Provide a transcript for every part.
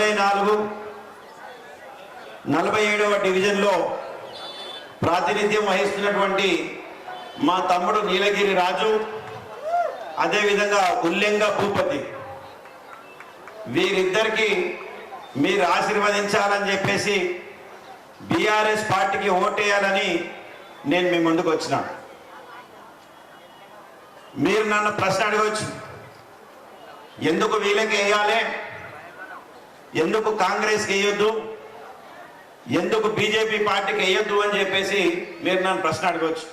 44, 47వ డివిజన్లో ప్రాతినిధ్యం వహిస్తున్నటువంటి మా తమ్ముడు నీలగిరి రాజు, అదేవిధంగా ఉల్లెంగ భూపతి, వీరిద్దరికి మీరు ఆశీర్వదించాలని చెప్పేసి బీఆర్ఎస్ పార్టీకి ఓటేయాలని నేను మీ ముందుకు వచ్చిన. మీరు నన్ను ప్రశ్న అడగవచ్చు, ఎందుకు వీళ్ళకి వేయాలి, ఎందుకు కాంగ్రెస్కి వేయొద్దు, ఎందుకు బీజేపీ పార్టీకి వేయొద్దు అని చెప్పేసి మీరు నన్ను ప్రశ్న అడగవచ్చు.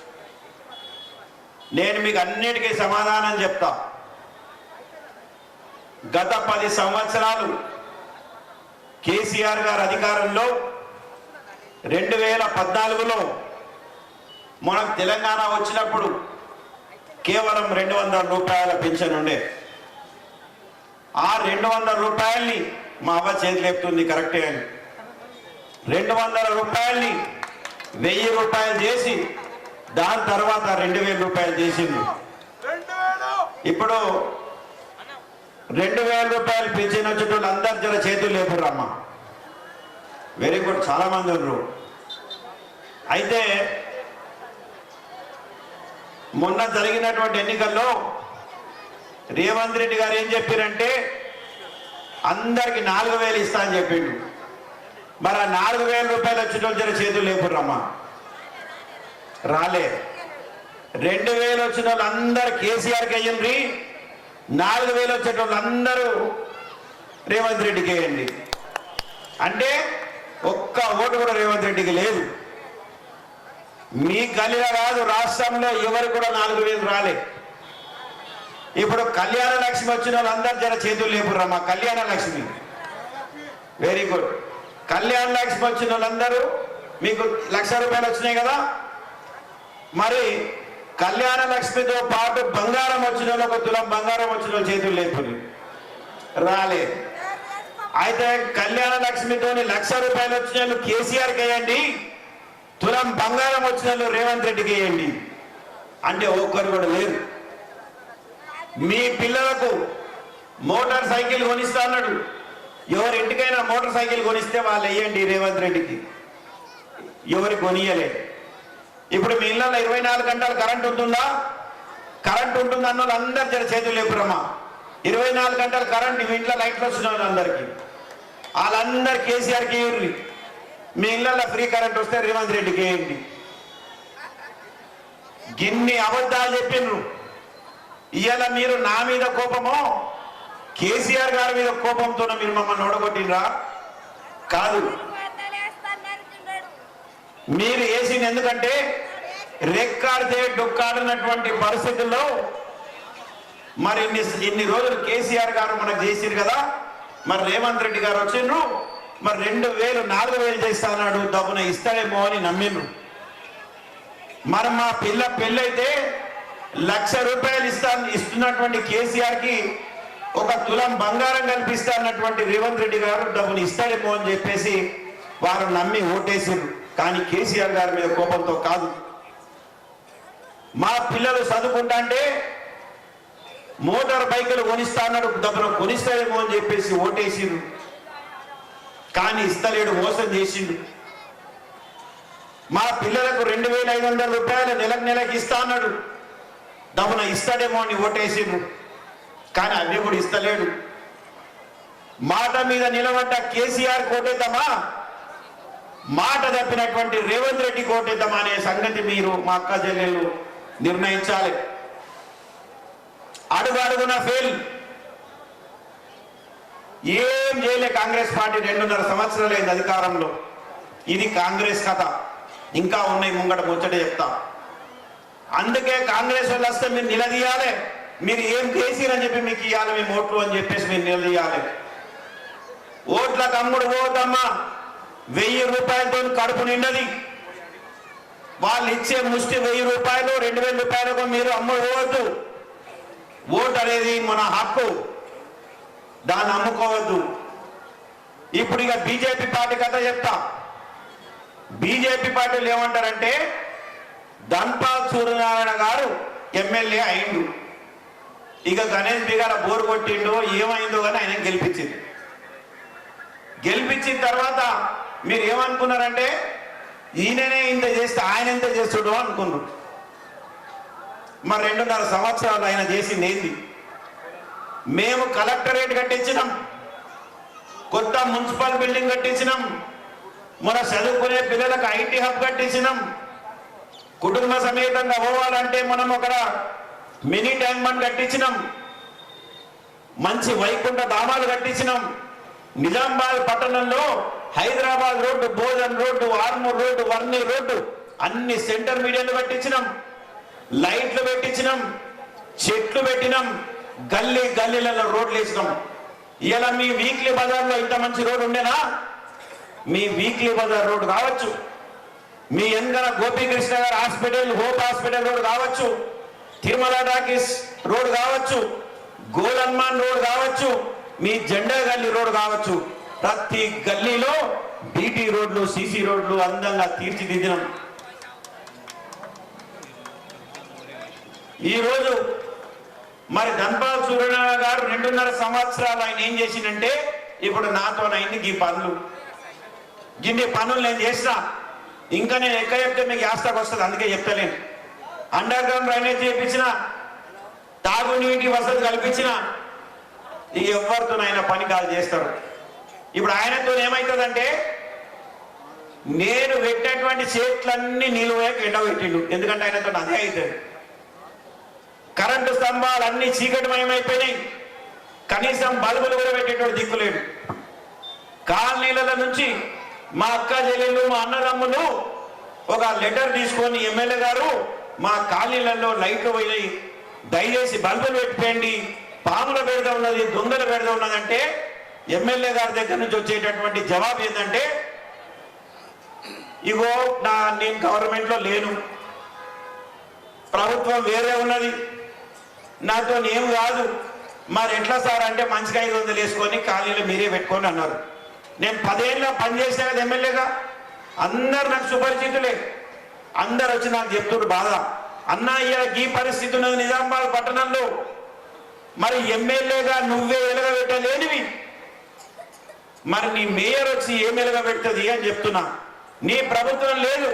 నేను మీకు అన్నిటికీ సమాధానం చెప్తా. గత 10 సంవత్సరాలు కేసీఆర్ గారు అధికారంలో 2014లో మనకు తెలంగాణ వచ్చినప్పుడు కేవలం 200 రూపాయల పెన్షన్ ఉండే. ఆ 200 రూపాయల్ని మా అవ్వ చేతిలేపుతుంది కరెక్టే అని 200 రూపాయల్ని 1000 రూపాయలు చేసి దాని తర్వాత 2000 రూపాయలు చేసింది. ఇప్పుడు 2000 రూపాయలు పెన్షన్ వచ్చేటోళ్ళు అందరు జర చేతులు లేపురమ్మ. వెరీ గుడ్, చాలా మంది ఉన్నారు. అయితే మొన్న జరిగినటువంటి ఎన్నికల్లో రేవంత్ రెడ్డి గారు ఏం చెప్పారంటే అందరికి 4000 ఇస్తా అని చెప్పిండు. మరి ఆ 4000 రూపాయలు వచ్చేటోళ్ళు జర చేతులు లేపురమ్మా. రాలే. 2000 వచ్చిన వాళ్ళు అందరు కేసీఆర్కి వేయండి, 4000 వచ్చేటోళ్ళు అందరూ రేవంత్ రెడ్డికి వేయండి. అంటే ఒక్క ఓటు కూడా రేవంత్ రెడ్డికి లేదు. మీ గల్లీలో కాదు, రాష్ట్రంలో ఎవరు కూడా 4000 రాలే. ఇప్పుడు కళ్యాణ లక్ష్మి వచ్చిన వాళ్ళందరూ జర చేతులు లేపురమ్మా. Kalyana Lakshmi, very good. కళ్యాణ లక్ష్మి వచ్చిన వాళ్ళందరూ మీకు 1,00,000 రూపాయలు వచ్చినాయి కదా. మరి కళ్యాణ లక్ష్మితో పాటు బంగారం వచ్చిన వాళ్ళు, 1 తులం బంగారం వచ్చిన వాళ్ళు చేతులు లేపుని రాలే. అయితే కళ్యాణ లక్ష్మితో 1,00,000 రూపాయలు వచ్చిన వాళ్ళు కేసీఆర్కి వేయండి, తులం బంగారం వచ్చిన వాళ్ళు రేవంత్ రెడ్డికి వేయండి అంటే ఒక్కరు కూడా లేరు. మీ పిల్లలకు మోటార్ సైకిల్ కొనిస్తా అన్నాడు. ఎవరి ఇంటికైనా మోటార్ సైకిల్ కొనిస్తే వాళ్ళు వేయండి రేవంత్ రెడ్డికి. ఎవరు కొనియలే. ఇప్పుడు మీ ఇళ్ళలో 24 గంటలు కరెంట్ ఉంటుందా? కరెంట్ ఉంటుంది అన్న వాళ్ళు అందరు జర చేతులు లేపురమ్మా. 24 గంటలు కరెంట్ మీ ఇంట్లో లైట్లు వచ్చిన వాళ్ళందరికీ, వాళ్ళందరు కేసీఆర్కి వేయండి. మీ ఇళ్ళలో ఫ్రీ కరెంట్ వస్తే రేవంత్ రెడ్డికి వేయండి. గిన్ని అబద్ధాలు చెప్పిండ్రు. ఇవాళ మీరు నా మీద కోపమో కేసీఆర్ గారి మీద కోపంతో మీరు మమ్మల్ని ఓడగొట్టినరా? కాదు, మీరు వేసింది ఎందుకంటే రెక్కాడితే డొక్కాడినటువంటి పరిస్థితుల్లో మరి ఇన్ని రోజులు కేసీఆర్ గారు మనకు చేసిరు కదా. మరి రేవంత్ రెడ్డి గారు వచ్చిండ్రు, మరి 2000 4000 చేస్తా అన్నాడు, డబ్బున ఇస్తాడేమో అని నమ్మిండ్రు. మరి మా పెళ్ళైతే 1,00,000 రూపాయలు ఇస్తున్నటువంటి కేసీఆర్కి 1 తులం బంగారం కల్పిస్తా అన్నటువంటి రేవంత్ రెడ్డి గారు డబ్బులు ఇస్తాడేమో అని చెప్పేసి వారు నమ్మి ఓటేసారు. కానీ కేసీఆర్ గారి మీద కోపంతో కాదు. మా పిల్లలు చదువుకుంటా అంటే మోటార్ బైకులు కొనిస్తా అన్నాడు, డబ్బులు కొనిస్తాడేమో అని చెప్పేసి ఓటేసిండు. కానీ ఇస్తలేడు, మోసం చేసిండు. మా పిల్లలకు 2,500 రూపాయలు నెలకు ఇస్తా అన్నాడు, డబ్బున ఇస్తాడేమో అని ఓటేసిండు. కానీ అవి కూడా ఇస్తలేడు. మాట మీద నిలబడ్డ కేసీఆర్ కోటేద్దామా, మాట తప్పినటువంటి రేవంత్ రెడ్డి కోటేద్దామా అనే సంగతి మీరు మా అక్క చెల్లెళ్ళు నిర్ణయించాలి. అడుగడుగున ఫెయిల్. ఏం చేయలే కాంగ్రెస్ పార్టీ. 2.5 సంవత్సరాలైంది అధికారంలో. ఇది కాంగ్రెస్ కథ. ఇంకా ఉన్నాయి, ముంగట ముచ్చట చెప్తా. అందుకే కాంగ్రెస్ వాళ్ళు వస్తే మీరు నిలదీయాలి. మీరు ఏం చేసిరని చెప్పి మీకు ఇవ్వాలి మేము ఓట్లు అని చెప్పేసి మీరు నిలదీయాలి. ఓట్లకు అమ్ముడు పోవద్దమ్మా. 1000 రూపాయలతో కడుపు నిండది. వాళ్ళు ఇచ్చే ముష్టి 1000 రూపాయలు 2000 రూపాయలకు మీరు అమ్ముడు పోవద్దు. ఓటు అనేది మన హక్కు, దాన్ని అమ్ముకోవద్దు. ఇప్పుడు ఇక బీజేపీ పార్టీ కథ చెప్తా. బీజేపీ పార్టీలు ఏమంటారంటే ధన్పాల్ సూర్యనారాయణ గారు ఎమ్మెల్యే అయిండు, ఇక గణేష్ బిగార బోరు కొట్టిండో ఏమైందో కానీ ఆయన గెలిపించింది. గెలిపించిన తర్వాత మీరు ఏమనుకున్నారంటే ఈయననే ఇంత చేస్తే ఆయన ఎంత చేస్తుడు అనుకున్నారు. మరి 2.5 సంవత్సరాలు ఆయన చేసింది ఏంది? మేము కలెక్టరేట్ కట్టించినాం, కొత్త మున్సిపల్ బిల్డింగ్ కట్టించినాం, మన చదువుకునే పిల్లలకు ఐటీ హబ్ కట్టించినాం, కుటుంబ సమేతంగా పోవాలంటే మనం ఒక మినీ ట్యాంక్ బండ్ కట్టించినాం, మంచి వైకుంఠ ధామాలు కట్టించినాం. నిజామాబాద్ పట్టణంలో హైదరాబాద్ రోడ్డు, భోజన్ road, Armoor road, Varni road అన్ని సెంటర్ మీడియాలు కట్టించినాం, లైట్లు పెట్టించినాం, చెట్లు పెట్టినాం, గల్లీ గల్లీలలో రోడ్లు వేసినాం. ఇలా మీ వీక్లీ బజార్లో ఇంత మంచి రోడ్డు ఉండేనా? మీ వీక్లీ బజార్ రోడ్డు కావచ్చు, మీ వెనకన గోపీకృష్ణ గారు హాస్పిటల్, హోప్ హాస్పిటల్ రోడ్ కావచ్చు, తిరుమల టాకీస్ రోడ్ కావచ్చు, గోల్ హనుమాన్ రోడ్ కావచ్చు, మీ జెండా గల్లీ రోడ్ కావచ్చు, ప్రతి గల్లీలో బీటీ రోడ్లు, సీసీ రోడ్లు అందంగా తీర్చిదిద్దినాం. ఈరోజు మరి ధన్పాల్ సూర్యనారాయణ గారు 2.5 సంవత్సరాలు ఆయన ఏం చేసిందంటే, ఇప్పుడు నాతోనైంది ఈ పనులు, గిన్ని పనులు నేను చేసిన, ఇంకా నేను ఎక్కడ చెప్తే మీకు యాస్తకు వస్తుంది, అందుకే చెప్తలేను. అండర్ గ్రౌండ్ డ్రైనేజ్ చేయించిన, తాగునీటి వసతి కల్పించిన, ఇక ఎవరితో ఆయన పని కాదు చేస్తాడు. ఇప్పుడు ఆయనతో ఏమవుతుందంటే, నేను పెట్టేటువంటి చేతులన్నీ నిలువకి ఎండబెట్టిండు, ఎందుకంటే ఆయనతో అదే అవుతుంది. కరెంటు స్తంభాలు అన్ని చీకటిమయమైపోయినాయి, కనీసం బల్బులు కూడా పెట్టేటోడు దిక్కులేడు. కాలనీల నుంచి మా అక్క చెల్లెళ్ళు, మా అన్నదమ్ములు ఒక లెటర్ తీసుకొని, ఎమ్మెల్యే గారు మా కాలనీలలో లైట్లు పోయినాయి, దయచేసి బల్బులు పెట్టిపోయండి, పాముల బెడద ఉన్నది, దొంగల బెడద ఉన్నదంటే ఎమ్మెల్యే గారి దగ్గర నుంచి వచ్చేటటువంటి జవాబు ఏంటంటే, ఇగో నేను గవర్నమెంట్లో లేను, ప్రభుత్వం వేరే ఉన్నది, నాతో ఏం కాదు, మరి ఎట్లా సార్ అంటే మంచిగా 500 వేసుకొని ఖాళీలో మీరే పెట్టుకొని అన్నారు. నేను 10 ఏళ్ళ పనిచేసా కదా ఎమ్మెల్యేగా, అందరు నాకు సుపరిచితులే, అందరు వచ్చి నాకు చెప్తున్నారు బాధ, అన్నా ఇయ్య ఈ పరిస్థితి ఉన్నది నిజామాబాద్ పట్టణంలో, మరి ఎమ్మెల్యేగా నువ్వే వెలగబెట్టలేనివి, మరి నీ మేయర్ వచ్చి ఏం వెలగబెడుతుంది అని చెప్తున్నా. నీ ప్రభుత్వం లేదు,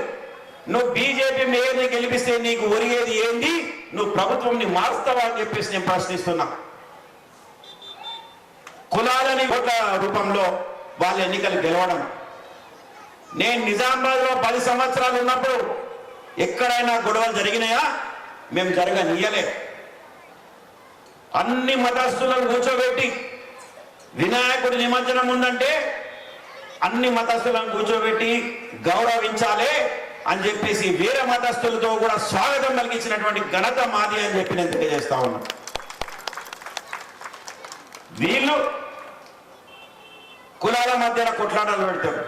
నువ్వు బీజేపీ మేయర్ని గెలిపిస్తే నీకు ఒరిగేది ఏంది, నువ్వు ప్రభుత్వంని మారుస్తావా అని చెప్పేసి నేను ప్రశ్నిస్తున్నా. కులాలని ఓట్ల రూపంలో వాళ్ళ ఎన్నికలు గెలవడం. నేను నిజామాబాద్లో 10 సంవత్సరాలు ఉన్నప్పుడు ఎక్కడైనా గొడవలు జరిగినాయా? మేము జరగనీయలే. అన్ని మతస్థులను కూర్చోబెట్టి, వినాయకుడి నిమజ్జనం ఉందంటే అన్ని మతస్థులను కూర్చోబెట్టి గౌరవించాలి అని చెప్పేసి వేరే మతస్థులతో కూడా స్వాగతం కలిగించినటువంటి ఘనత మాది అని చెప్పి నేను తెలియజేస్తా ఉన్నా. వీళ్ళు కులాల మధ్యలో కొట్లాటలు పెడతాడు,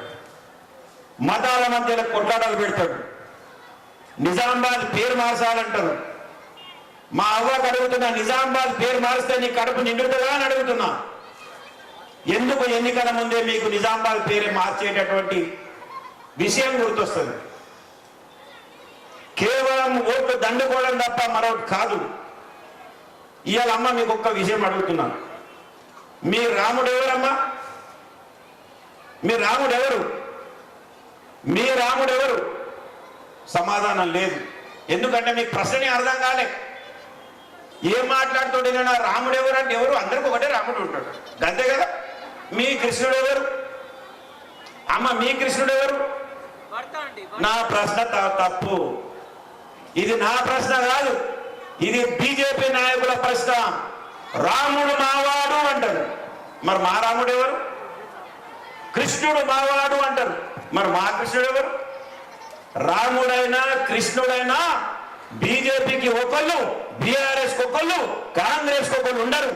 మతాల మధ్యలో కొట్లాటలు పెడతాడు, నిజామాబాద్ పేరు మార్చాలంటారు. మా అవ్వకు అడుగుతున్నా, నిజామాబాద్ పేరు మారిస్తే నీ కడుపు నిండుతుందా అని అడుగుతున్నా. ఎందుకు ఎన్నికల ముందే మీకు నిజామాబాద్ పేరు మార్చేటటువంటి విషయం గుర్తొస్తుంది? కేవలం ఓట్లు దండుకోవడం తప్ప మరొకటి కాదు. ఇవాళ అమ్మ మీకు ఒక్క విషయం అడుగుతున్నాను, మీ రాముడు ఎవరమ్మా? మీ రాముడు ఎవరు? మీ రాముడు ఎవరు? సమాధానం లేదు. ఎందుకంటే మీకు ప్రశ్నే అర్థం కాలే. ఏం మాట్లాడుతుండే రాముడు ఎవరు అంటే ఎవరు? అందరికి ఒకటే రాముడు ఉంటాడు, అంతే కదా. మీ కృష్ణుడు ఎవరు? అమ్మ మీ కృష్ణుడు ఎవరు? నా ప్రశ్న తప్పు. ఇది నా ప్రశ్న కాదు, ఇది బీజేపీ నాయకుల ప్రశ్న. రాముడు మావాడు అంటారు, మరి మా రాముడు ఎవరు? కృష్ణుడు మావాడు అంటారు, మరి మా కృష్ణుడు ఎవరు? రాముడైనా కృష్ణుడైనా బీజేపీకి ఒకళ్ళు, బీఆర్ఎస్ ఒకళ్ళు, కాంగ్రెస్ ఒకళ్ళు ఉండరు.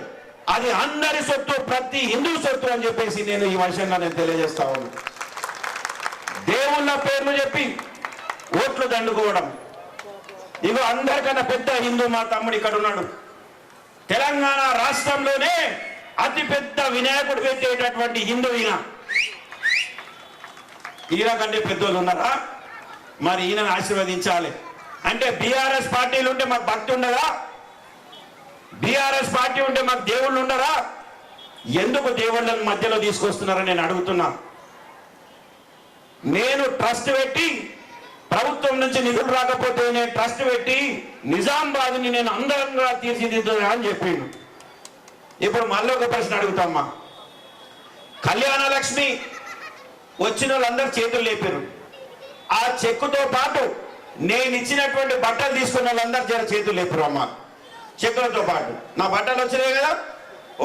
అది అందరి సొత్తు, ప్రతి హిందూ సొత్తు అని చెప్పేసి నేను ఈ విషయంగా నేను తెలియజేస్తా ఉన్నాను. దేవుళ్ళ పేర్లు చెప్పి ఓట్లు దండుకోవడం, ఇగో అందరికన్నా పెద్ద హిందూ మా తమ్ముడు ఇక్కడ ఉన్నాడు. తెలంగాణ రాష్ట్రంలోనే అతి పెద్ద వినాయకుడు పెట్టేటటువంటి హిందూ ఈయన కంటే పెద్దోళ్ళు ఉన్నారా? మరి ఈయనను ఆశీర్వదించాలి అంటే బీఆర్ఎస్ పార్టీలు ఉంటే మాకు భక్తి ఉండదా? బీఆర్ఎస్ పార్టీ ఉంటే మాకు దేవుళ్ళు ఉండరా? ఎందుకు దేవుళ్ళని మధ్యలో తీసుకొస్తున్నారని నేను అడుగుతున్నా. నేను ట్రస్ట్ పెట్టి ప్రభుత్వం నుంచి నిధులు రాకపోతే నేను ట్రస్ట్ పెట్టి నిజామాబాద్ని నేను అందంగా తీర్చిదిద్దుతా అని చెప్పిండు. ఇప్పుడు మళ్ళీ ఒక ప్రశ్న అడుగుతామ్మా. కళ్యాణ లక్ష్మి వచ్చిన వాళ్ళందరూ చేతులు లేపారు. ఆ చెక్కుతో పాటు నేను ఇచ్చినటువంటి బట్టలు తీసుకున్న వాళ్ళందరూ జర చేతులు లేపారు అమ్మా. చెక్కులతో పాటు నా బట్టలు వచ్చినాయి కదా,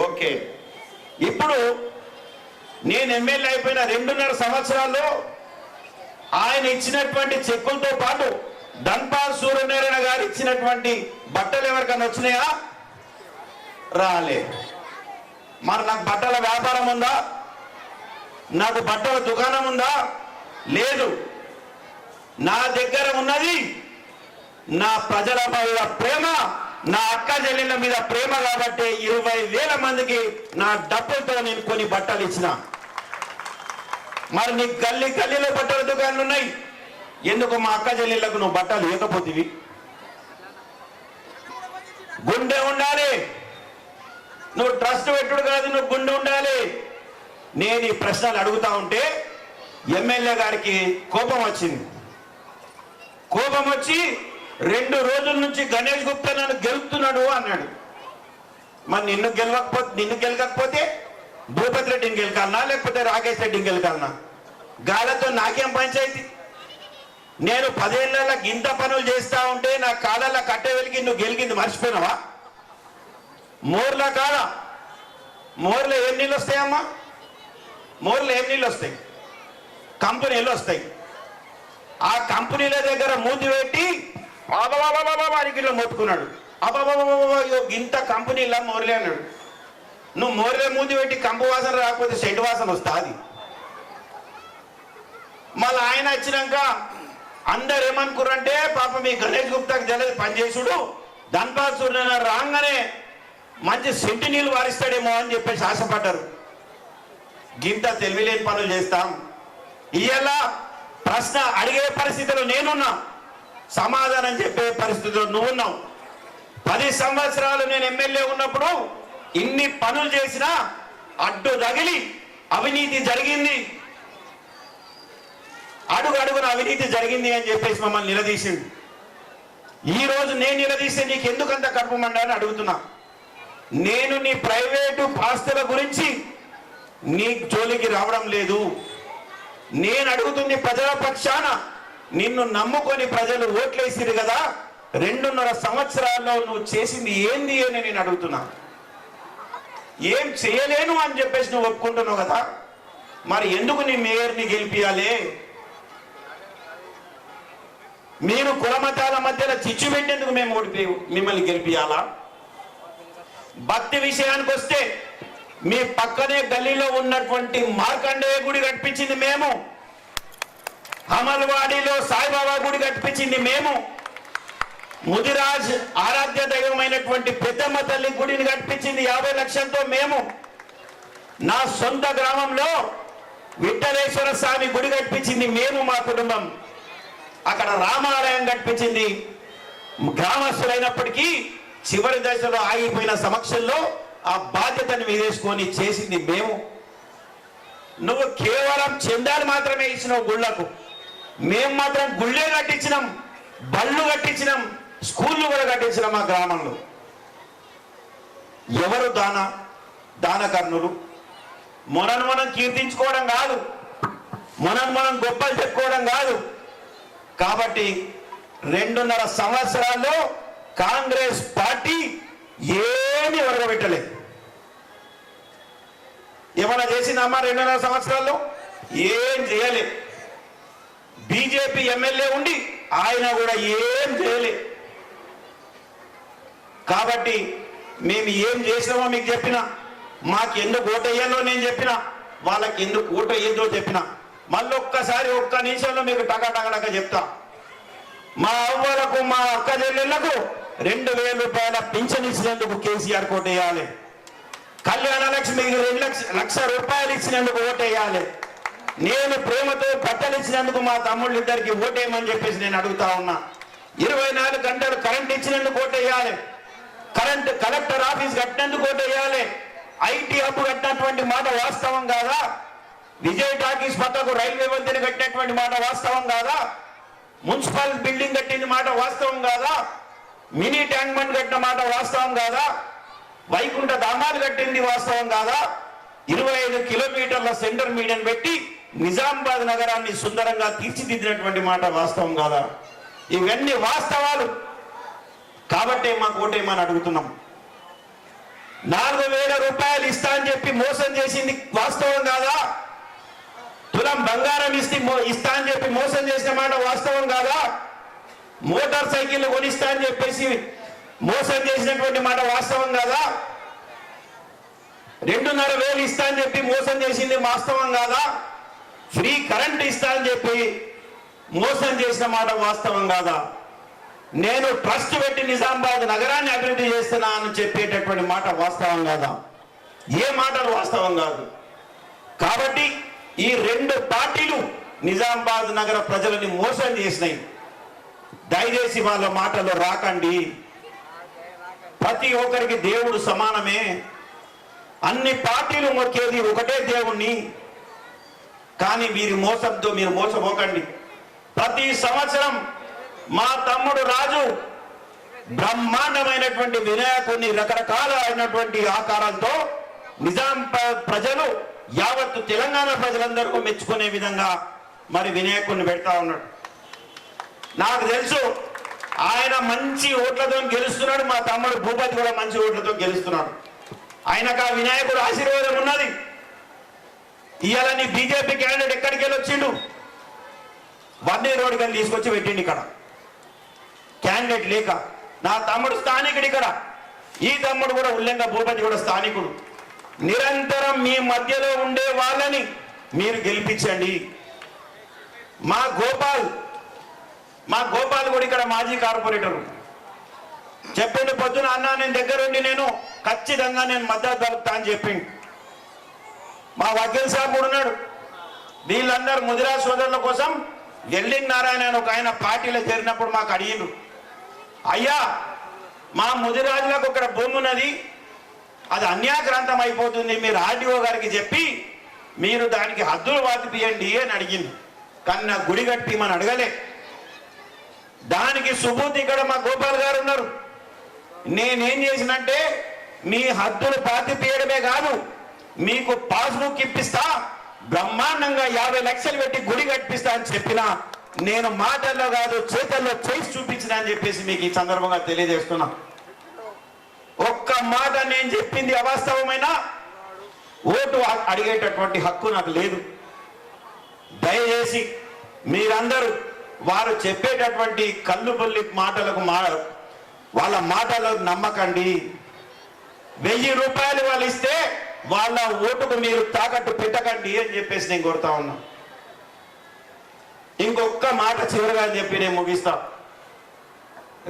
ఓకే. ఇప్పుడు నేను ఎమ్మెల్యే అయిపోయిన 2.5 సంవత్సరాల్లో ఆయన ఇచ్చినటువంటి చెక్కులతో పాటు ధన్పాల్ సూర్యనారాయణ గారు ఇచ్చినటువంటి బట్టలు ఎవరికన్నా వచ్చినాయా? రాలే. మరి నాకు బట్టల వ్యాపారం ఉందా? నాకు బట్టల దుకాణం ఉందా? లేదు. నా దగ్గర ఉన్నది నా ప్రజల మీద ప్రేమ, నా అక్క చెల్లెళ్ళ మీద ప్రేమ కాబట్టి 20,000 మందికి నా డబ్బులతో నేను కొన్ని బట్టలు ఇచ్చిన. మరి నీ గల్లీలో బట్టల దుకాణాలు ఉన్నాయి, ఎందుకు మా అక్క చెల్లెళ్ళకు నువ్వు బట్టలు ఇవ్వకపోతివి? గుండె ఉండాలి. నువ్వు ట్రస్ట్ పెట్టుడు కాదు, నువ్వు గుండె ఉండాలి. నేను ఈ ప్రశ్నలు అడుగుతా ఉంటే ఎమ్మెల్యే గారికి కోపం వచ్చింది. కోపం వచ్చి 2 రోజుల నుంచి గణేష్ గుప్తా నన్ను గెలుపుతున్నాడు అన్నాడు. మరి నిన్ను గెలకపోతే భూపతి రెడ్డిని గెలకాలనా లేకపోతే రాకేష్ రెడ్డిని గెలకాలనా? గాలతో నాకేం పంచాయతీ? నేను 10 ఏళ్ళ గింత పనులు చేస్తా ఉంటే నా కాళ్ళ కట్టె వెలిగి నువ్వు గెలిగింది మర్చిపోయినావా? మోర్లా కాదా? మోర్లో ఏం నీళ్ళు వస్తాయమ్మా? మోర్లో ఏం నీళ్ళు వస్తాయి? కంపెనీలు వస్తాయి. ఆ కంపెనీల దగ్గర మూతి పెట్టి అబాబాబాబాబాడికిలో మొత్తుకున్నాడు. అబాబాబాబా ఇంత కంపెనీలా మోర్లే అన్నాడు. నువ్వు మోర్లే మూతి పెట్టి కంపు వాసన రాకపోతే షెడ్ వాసన వస్తా అది. మళ్ళీ ఆయన వచ్చినాక అందరు ఏమనుకున్నారంటే పాపం మీ గణేష్ గుప్తాకి తెలియదు పనిచేసుడు, ధన్పాల్ సూర్యనారాయణ రాగానే మంచి సెంటి నీళ్ళు వారిస్తాడేమో అని చెప్పేసి ఆశపడ్డారు. గింత తెలివిలేని పనులు చేస్తాం. ఇవాళ ప్రశ్న అడిగే పరిస్థితిలో నేనున్నా, సమాధానం చెప్పే పరిస్థితిలో నువ్వున్నావు. 10 సంవత్సరాలు నేను ఎమ్మెల్యే ఉన్నప్పుడు ఇన్ని పనులు చేసినా అడ్డు తగిలి అవినీతి జరిగింది, అడుగున అవినీతి జరిగింది అని చెప్పేసి మమ్మల్ని నిలదీసిండు. ఈ రోజు నేను నిలదీస్తే నీకు ఎందుకంత కడుపుమండా అని అడుగుతున్నా. నేను నీ ప్రైవేటు ఆస్తుల గురించి నీ జోలికి రావడం లేదు. నేను అడుగుతుంది ప్రజల పక్షాన. నిన్ను నమ్ముకొని ప్రజలు ఓట్లేసిరు కదా, 2.5 సంవత్సరాల్లో నువ్వు చేసింది ఏంది అని నేను అడుగుతున్నా. ఏం చేయలేను అని చెప్పేసి నువ్వు ఒప్పుకుంటున్నావు కదా, మరి ఎందుకు నీ మేయర్ని గెలిపియాలి? మీరు కులమతాల మధ్యలో చిచ్చు పెట్టేందుకు మేము ఓడిపోయి మిమ్మల్ని గెలిపియాలా? భక్తి విషయానికి వస్తే మీ పక్కనే గల్లీలో ఉన్నటువంటి మార్కండేయ గుడి కట్టించింది మేము, అమల్వాడిలో సాయిబాబా గుడి కట్టించింది మేము, ముదిరాజ్ ఆరాధ్య దైవమైనటువంటి పెద్దమ్మ తల్లి గుడిని కట్టించింది 50 లక్షలతో మేము. నా సొంత గ్రామంలో విఠలేశ్వర స్వామి గుడి కట్టించింది మేము, మా కుటుంబం. అక్కడ రామాలయం కట్టించింది గ్రామస్తులైనప్పటికీ చివరి దశలో ఆగిపోయిన సమక్షంలో ఆ బాధ్యతను మీదేసుకొని చేసింది మేము. నువ్వు కేవలం చందాలు మాత్రమే ఇచ్చినావు గుళ్ళకు, మేము మాత్రం గుళ్ళే కట్టించినాం, బళ్ళు కట్టించినాం, స్కూళ్ళు కూడా కట్టించినాం మా గ్రామంలో. ఎవరు దానకర్ణులు? మనం కీర్తించుకోవడం కాదు, మనం గొప్పలు చెప్పుకోవడం కాదు. కాబట్టి 2.5 సంవత్సరాల్లో కాంగ్రెస్ పార్టీ ఏమీ ఒరగబెట్టలేదు. ఏమన్నా చేసిందమ్మా 2.5 సంవత్సరాల్లో? ఏం చేయలేదు. బీజేపీ ఎమ్మెల్యే ఉండి ఆయన కూడా ఏం చేయలేదు. కాబట్టి మేము ఏం చేసినామో మీకు చెప్పిన, మాకు ఎందుకు ఓటు వేయాలో నేను చెప్పిన, వాళ్ళకి ఎందుకు ఓటు వేయద్దో చెప్పిన. మళ్ళీ ఒక్కసారి 1 నిమిషంలో మీకు టగటగడక చెప్తా. మా అవ్వలకు మా అక్క చెల్లెళ్లకు 2,000 రూపాయల పింఛన్ ఇచ్చినందుకు కేసీఆర్ ఓటేయాలి. కళ్యాణ లక్ష్మికి 2 లక్షల రూపాయలు ఇచ్చినందుకు ఓటేయాలి. నేను ప్రేమతో బట్టలు ఇచ్చినందుకు మా తమ్ముళ్ళిద్దరికి ఓటేయమని చెప్పేసి నేను అడుగుతా ఉన్నా. 24 గంటలు కరెంట్ ఇచ్చినందుకు ఓటేయాలి. కలెక్టర్ ఆఫీస్ కట్టినందుకు ఓటేయాలి. ఐటీ హబ్ కట్టినటువంటి మాట వాస్తవం కాదా? విజయ్ టాకీస్ పక్కకు రైల్వే వంతెన కట్టినటువంటి మాట వాస్తవం కాదా? మున్సిపల్ బిల్డింగ్ కట్టిన మాట వాస్తవం కాదా? మినీ ట్యాంక్ బండ్ కట్టిన మాట వాస్తవం కాదా? వైకుంఠ ధామాలు కట్టింది వాస్తవం కాదా? 25 కిలోమీటర్ల సెంటర్ మీడియం పెట్టి నిజామాబాద్ నగరాన్ని సుందరంగా తీర్చిదిద్దినటువంటి మాట వాస్తవం కాదా? ఇవన్నీ వాస్తవాలు కాబట్టే మాకు ఓటేమని అడుగుతున్నాం. 4,000 రూపాయలు ఇస్తా అని చెప్పి మోసం చేసింది వాస్తవం కాదా? తులం బంగారం ఇస్తా అని చెప్పి మోసం చేసిన మాట వాస్తవం కాదా? మోటార్ సైకిల్ కొనిస్తా అని చెప్పేసి మోసం చేసినటువంటి మాట వాస్తవం కాదా? 2,500 ఇస్తా అని చెప్పి మోసం చేసింది వాస్తవం కాదా? ఫ్రీ కరెంట్ ఇస్తా అని చెప్పి మోసం చేసిన మాట వాస్తవం కాదా? నేను ట్రస్ట్ పెట్టి నిజామాబాద్ నగరాన్ని అభివృద్ధి చేస్తున్నా అని చెప్పేటటువంటి మాట వాస్తవం కాదా? ఏ మాటలు వాస్తవం కాదు. కాబట్టి ఈ 2 పార్టీలు నిజామాబాద్ నగర ప్రజలని మోసం చేసినాయి. దయచేసి వాళ్ళ మాటలు రాకండి. ప్రతి ఒక్కరికి దేవుడు సమానమే. అన్ని పార్టీలు మొక్కేది ఒకటే దేవుణ్ణి. కానీ మీరు మోసంతో మీరు మోసపోకండి. ప్రతి సంవత్సరం మా తమ్ముడు రాజు బ్రహ్మాండమైనటువంటి వినాయకుడిని రకరకాల అయినటువంటి ఆకారాలతో నిజామాబాద్ ప్రజలు యావత్తు తెలంగాణ ప్రజలందరికీ మెచ్చుకునే విధంగా మరి వినాయకుడిని పెడతా ఉన్నాడు. నాకు తెలుసు ఆయన మంచి ఓట్లతో గెలుస్తున్నాడు. మా తమ్ముడు భూపతి కూడా మంచి ఓట్లతో గెలుస్తున్నాడు. ఆయనకు ఆ వినాయకుడు ఆశీర్వాదం ఉన్నది. ఇవాళ నీ బీజేపీ క్యాండిడేట్ ఎక్కడికి వెళ్ళి వచ్చిండు? వన్నే రోడ్ కానీ తీసుకొచ్చి పెట్టిండు ఇక్కడ క్యాండిడేట్ లేక. నా తమ్ముడు స్థానికుడు ఇక్కడ. ఈ తమ్ముడు కూడా ఉల్లంగా భూపతి కూడా స్థానికుడు. నిరంతరం మీ మధ్యలో ఉండే వాళ్ళని మీరు గెలిపించండి. మా గోపాల్ కూడా ఇక్కడ మాజీ కార్పొరేటరు చెప్పిండు. పొద్దున అన్నా నేను దగ్గరుండి నేను ఖచ్చితంగా నేను మద్దతు దొరుకుతా అని చెప్పిండు. మా వకీల్ సాబ్ కూడా ఉన్నాడు. వీళ్ళందరూ ముదిరాజ్ సోదరుల కోసం ఎల్లింగ్ నారాయణ ఒక ఆయన పార్టీలో చేరినప్పుడు మాకు అడిగిండు, అయ్యా మా ముదిరాజులకు ఇక్కడ భూమి ఉన్నది, అది అన్యాక్రాంతం అయిపోతుంది, మీరు ఆర్డీఓ గారికి చెప్పి మీరు దానికి హద్దులు వాతిపియండి అని అడిగింది. కానీ నా గుడి కట్టిమని అడగలే. దానికి సుబూతి ఇక్కడ మా గోపాల్ గారు ఉన్నారు. నేనేం చేసినంటే మీ హద్దులు పాతిపియడమే కాదు, మీకు పాస్బుక్ ఇప్పిస్తా, బ్రహ్మాండంగా 50 లక్షలు పెట్టి గుడి కట్టిస్తా అని చెప్పిన నేను మాటల్లో కాదు చేతల్లో చేసి చూపించిన అని చెప్పేసి మీకు ఈ సందర్భంగా తెలియజేస్తున్నా. ఒక్క మాట నేను చెప్పింది అవాస్తవమైన ఓటు అడిగేటటువంటి హక్కు నాకు లేదు. దయచేసి మీరందరూ వారు చెప్పేటటువంటి కల్లుబొల్లి మాటలకు వాళ్ళ మాటలకు నమ్మకండి. 1000 రూపాయలు వాళ్ళు ఇస్తే వాళ్ళ ఓటుకు మీరు తాకట్టు పెట్టకండి అని చెప్పేసి నేను కోరుతా ఉన్నా. ఇంకొక మాట చివరిగా అని చెప్పి నేను ముగిస్తా.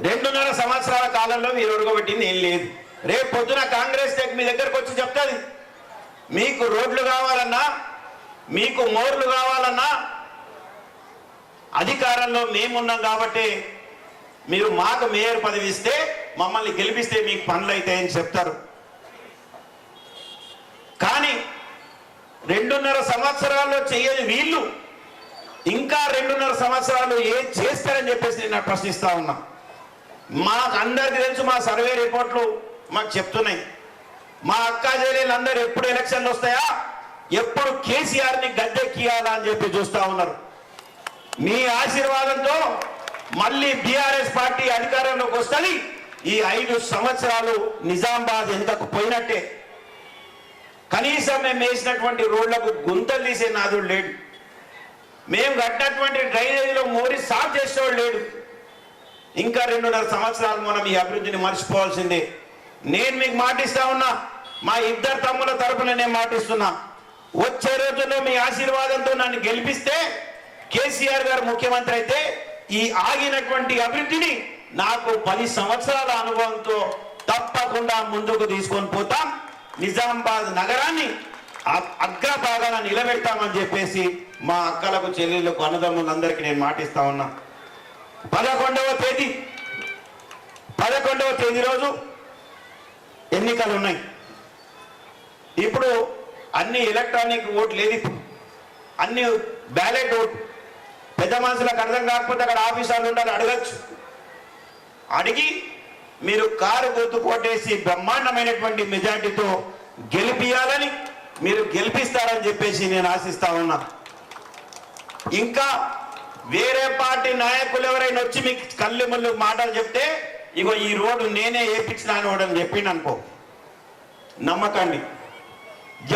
2.5 సంవత్సరాల కాలంలో మీరు ఒడగబెట్టింది ఏం లేదు. రేపు పొద్దున కాంగ్రెస్ మీ దగ్గరకు వచ్చి చెప్తుంది, మీకు రోడ్లు కావాలన్నా మీకు మోర్లు కావాలన్నా అధికారంలో మేమున్నాం కాబట్టి మీరు మాకు మేయర్ పదవి ఇస్తే మమ్మల్ని గెలిపిస్తే మీకు పనులు అవుతాయని చెప్తారు. కానీ 2.5 సంవత్సరాల్లో చేయని వీళ్ళు ఇంకా 2.5 సంవత్సరాలు ఏం చేస్తారని చెప్పేసి నేను ప్రశ్నిస్తా ఉన్నా. మాకు అందరికీ తెలుసు, మా సర్వే రిపోర్ట్లు మాకు చెప్తున్నాయి. మా అక్క చెల్లెళ్ళందరూ ఎప్పుడు ఎలక్షన్లు వస్తాయా, ఎప్పుడు కేసీఆర్ని గద్దెక్కియాలా అని చెప్పి చూస్తా ఉన్నారు. మీ ఆశీర్వాదంతో మళ్ళీ బీఆర్ఎస్ పార్టీ అధికారంలోకి వస్తుంది. ఈ 5 సంవత్సరాలు నిజామాబాద్ ఎంతకు పోయినట్టే. కనీసం మేము వేసినటువంటి రోడ్లకు గుంతలు తీసే నాదుడు లేడు. మేము కట్టినటువంటి డ్రైనేజీలో మోరి సాఫ్ చేసేవాడు లేడు. ఇంకా 2.5 సంవత్సరాలు మనం ఈ అభివృద్ధిని మర్చిపోవాల్సిందే. నేను మీకు మాటిస్తా ఉన్నా, మా ఇద్దరు తమ్ముల తరపున నేను మాటిస్తున్నా, వచ్చే రోజుల్లో మీ ఆశీర్వాదంతో నన్ను గెలిపిస్తే కేసీఆర్ గారు ముఖ్యమంత్రి అయితే ఈ ఆగినటువంటి అభివృద్ధిని నాకు 10 సంవత్సరాల అనుభవంతో తప్పకుండా ముందుకు తీసుకొని పోతాం. నిజామాబాద్ నగరాన్ని అగ్రభాగాన నిలబెడతామని చెప్పేసి మా అక్కలకు చెల్లెళ్ళకు అన్నదమ్ములందరికీ నేను మాటిస్తా ఉన్నా. 11వ తేదీ రోజు ఎన్నికలు ఉన్నాయి. ఇప్పుడు అన్ని ఎలక్ట్రానిక్ ఓట్లు లేదు, ఇప్పుడు అన్ని బ్యాలెట్ ఓటు. పెద్ద మనుషులకు అర్థం కాకపోతే అక్కడ ఆఫీసర్లు ఉండాలి, అడగచ్చు. అడిగి మీరు కారు గుర్తు కొట్టేసి బ్రహ్మాండమైనటువంటి మెజార్టీతో గెలిపియాలని, మీరు గెలిపిస్తారని చెప్పేసి నేను ఆశిస్తా ఉన్నా. ఇంకా వేరే పార్టీ నాయకులు ఎవరైనా వచ్చి మీకు కళ్ళు ముళ్ళు మాటలు చెప్తే, ఇగో ఈ రోడ్డు నేనే వేయించినాను అని చెప్పిండు అనుకో, నమ్మకండి.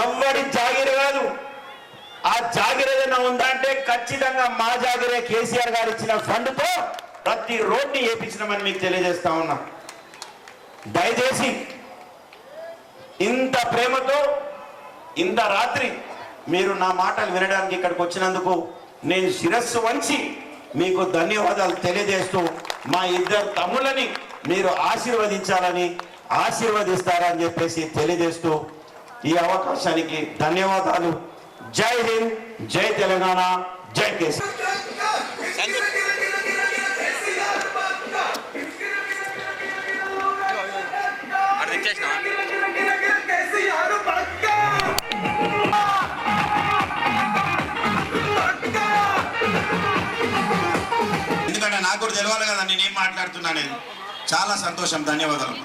ఎవ్వడి జాగిరి కాదు, ఆ జాగిరి ఏదైనా ఉందంటే ఖచ్చితంగా మా జాగిరే కేసీఆర్ గారు ఇచ్చిన ఫండ్తో ప్రతి రోడ్ని వేయించినామని మీకు తెలియజేస్తా ఉన్నా. దయచేసి ఇంత ప్రేమతో ఇంత రాత్రి మీరు నా మాటలు వినడానికి ఇక్కడికి వచ్చినందుకు నేను శిరస్సు వంచి మీకు ధన్యవాదాలు తెలియజేస్తూ, మా ఇద్దరు తమ్ముళ్ళని మీరు ఆశీర్వదించాలని, ఆశీర్వదిస్తారని చెప్పేసి తెలియజేస్తూ ఈ అవకాశానికి ధన్యవాదాలు. జై హింద్, జై తెలంగాణ, జై కేసీఆర్. ఎందుకంటే నాకు కూడా తెలవాలి కదా నేనేం మాట్లాడుతున్నా. నేను చాలా సంతోషం, ధన్యవాదాలు.